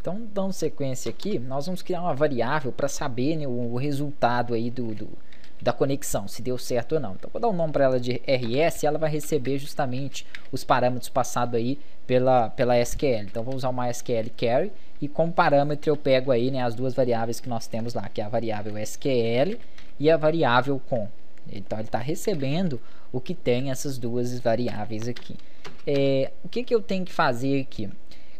Então, dando sequência aqui, nós vamos criar uma variável para saber, né, o resultado aí da conexão, se deu certo ou não. Então, vou dar um nome para ela de RS e ela vai receber justamente os parâmetros passados aí pela SQL. Então, vou usar uma SQL Carry e como parâmetro eu pego aí, né, as duas variáveis que nós temos lá, que é a variável SQL e a variável com. Então, ele está recebendo o que tem essas duas variáveis aqui. O que eu tenho que fazer aqui?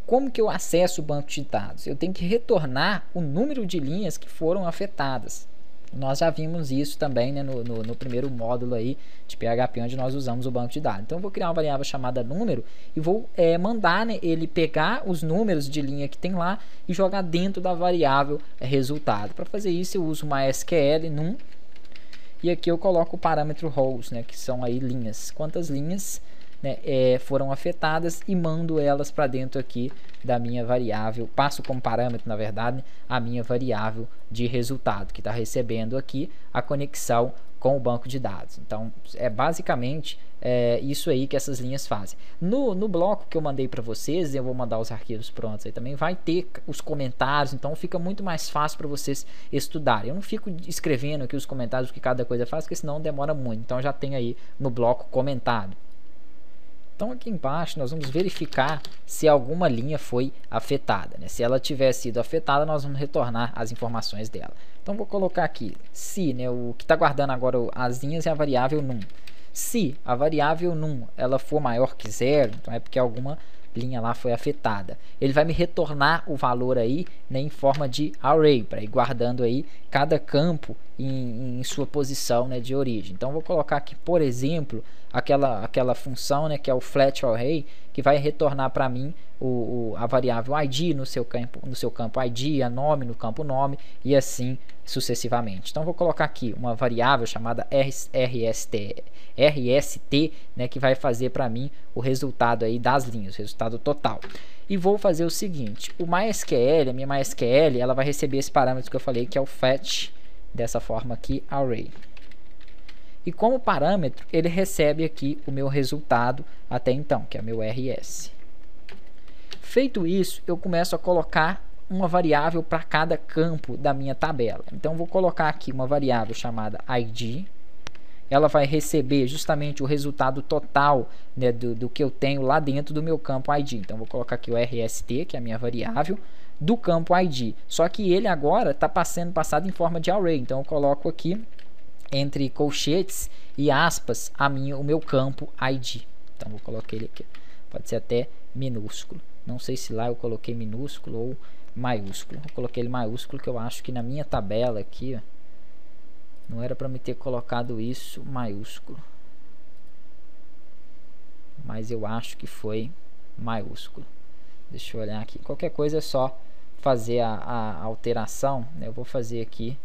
Como que eu acesso o banco de dados? Eu tenho que retornar o número de linhas que foram afetadas. Nós já vimos isso também, né, no primeiro módulo aí de PHP, onde nós usamos o banco de dados. Então, eu vou criar uma variável chamada número e vou mandar, né, ele pegar os números de linha que tem lá e jogar dentro da variável resultado. Para fazer isso, eu uso uma SQL num e aqui eu coloco o parâmetro rows, né, que são aí linhas. Quantas linhas, né, foram afetadas e mando elas para dentro aqui da minha variável, passo como parâmetro, na verdade, a minha variável de resultado, que está recebendo aqui a conexão com o banco de dados. Então, é basicamente isso aí que essas linhas fazem. No bloco que eu mandei para vocês, eu vou mandar os arquivos prontos aí também, vai ter os comentários, então fica muito mais fácil para vocês estudarem. Eu não fico escrevendo aqui os comentários do que cada coisa faz, porque senão demora muito. Então, já tem aí no bloco comentado. Então, aqui embaixo nós vamos verificar se alguma linha foi afetada, né? Se ela tiver sido afetada, nós vamos retornar as informações dela. Então, vou colocar aqui se, né, o que está guardando agora as linhas é a variável num. Se a variável num ela for maior que 0, então é porque alguma linha lá foi afetada. Ele vai me retornar o valor aí, né, em forma de array, para ir guardando aí cada campo em sua posição, né, de origem. Então, vou colocar aqui, por exemplo, aquela função, né, que é o flat array, que vai retornar para mim a variável id no seu campo id, a nome no campo nome e assim sucessivamente. Então, vou colocar aqui uma variável chamada rst, né, que vai fazer para mim o resultado aí das linhas, o resultado total. E vou fazer o seguinte, a minha MySQL, ela vai receber esse parâmetro que eu falei, que é o fetch, dessa forma aqui, array. E como parâmetro, ele recebe aqui o meu resultado até então, que é o meu RS. Feito isso, eu começo a colocar uma variável para cada campo da minha tabela. Então, vou colocar aqui uma variável chamada id. Ela vai receber justamente o resultado total, né, do que eu tenho lá dentro do meu campo id. Então, vou colocar aqui o rst, que é a minha variável, do campo id. Só que ele agora está passado em forma de array. Então, eu coloco aqui entre colchetes e aspas o meu campo id. Então, vou colocar ele aqui. Pode ser até minúsculo. Não sei se lá eu coloquei minúsculo ou maiúsculo. Eu coloquei ele maiúsculo, que eu acho que na minha tabela aqui, ó, não era para me ter colocado isso maiúsculo. Mas eu acho que foi maiúsculo. Deixa eu olhar aqui. Qualquer coisa é só fazer a alteração, né? Eu vou fazer aqui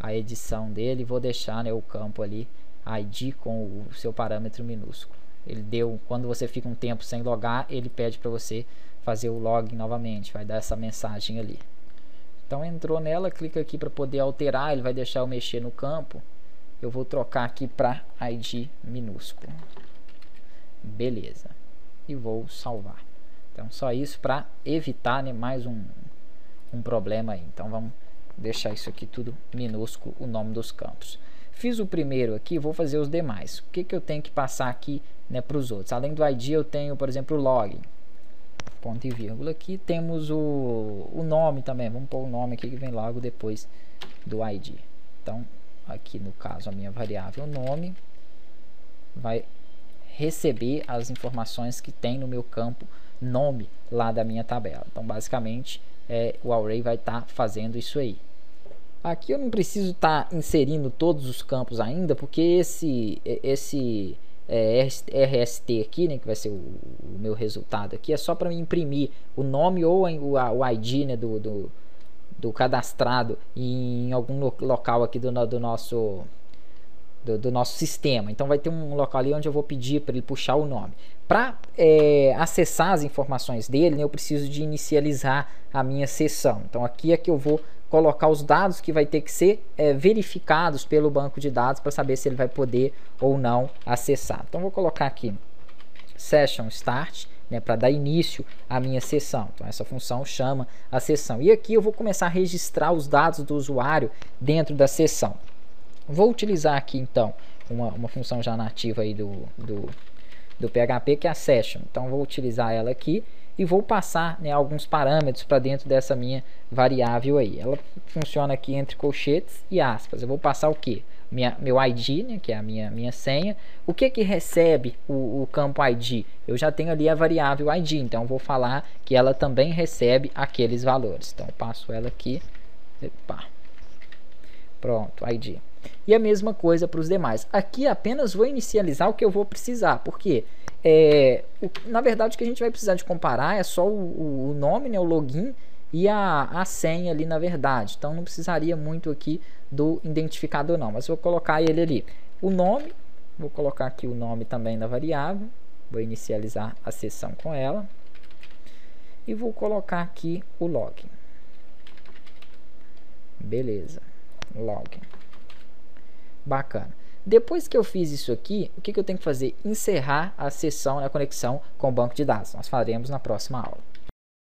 a edição dele e vou deixar, né, o campo ali id com o seu parâmetro minúsculo. Ele deu, quando você fica um tempo sem logar, ele pede para você fazer o login novamente, vai dar essa mensagem ali. Então, entrou nela, clica aqui para poder alterar, ele vai deixar eu mexer no campo. Eu vou trocar aqui para id minúsculo. Beleza. E vou salvar. Então, só isso para evitar, né, mais um problema aí. Então, vamos deixar isso aqui tudo minúsculo, o nome dos campos. Fiz o primeiro aqui, vou fazer os demais. O que eu tenho que passar aqui, né, para os outros? Além do id, eu tenho, por exemplo, o login. Ponto e vírgula. Aqui temos o nome também. Vamos pôr o nome aqui que vem logo depois do id. Então, aqui no caso, a minha variável nome vai receber as informações que tem no meu campo nome lá da minha tabela. Então, basicamente, o array vai estar fazendo isso aí. Aqui eu não preciso estar inserindo todos os campos ainda, porque esse RST aqui, né, que vai ser o meu resultado aqui, é só para me imprimir o nome ou o ID, né, do cadastrado em algum local aqui do nosso sistema. Então vai ter um local ali onde eu vou pedir para ele puxar o nome. Para acessar as informações dele, né, eu preciso de inicializar a minha sessão. Então aqui é que eu vou colocar os dados que vai ter que ser verificados pelo banco de dados para saber se ele vai poder ou não acessar. Então vou colocar aqui session start, né, para dar início à minha sessão. Então essa função chama a sessão. E aqui eu vou começar a registrar os dados do usuário dentro da sessão. Vou utilizar aqui então uma função já nativa aí do PHP, que é a session. Então vou utilizar ela aqui e vou passar, né, alguns parâmetros para dentro dessa minha variável aí. Ela funciona aqui entre colchetes e aspas. Eu vou passar o que? Meu ID, né, que é a minha senha. O que recebe o campo ID? Eu já tenho ali a variável ID, então eu vou falar que ela também recebe aqueles valores. Então eu passo ela aqui. Epa. Pronto, ID. E a mesma coisa para os demais. Aqui apenas vou inicializar o que eu vou precisar, porque na verdade o que a gente vai precisar de comparar é só o nome, né, o login e a senha ali na verdade. Então não precisaria muito aqui do identificador não, mas vou colocar ele ali. O nome, vou colocar aqui o nome também da variável, vou inicializar a sessão com ela e vou colocar aqui o login. Beleza, login. Bacana. Depois que eu fiz isso aqui, o que eu tenho que fazer? Encerrar a sessão, a conexão com o banco de dados. Nós faremos na próxima aula.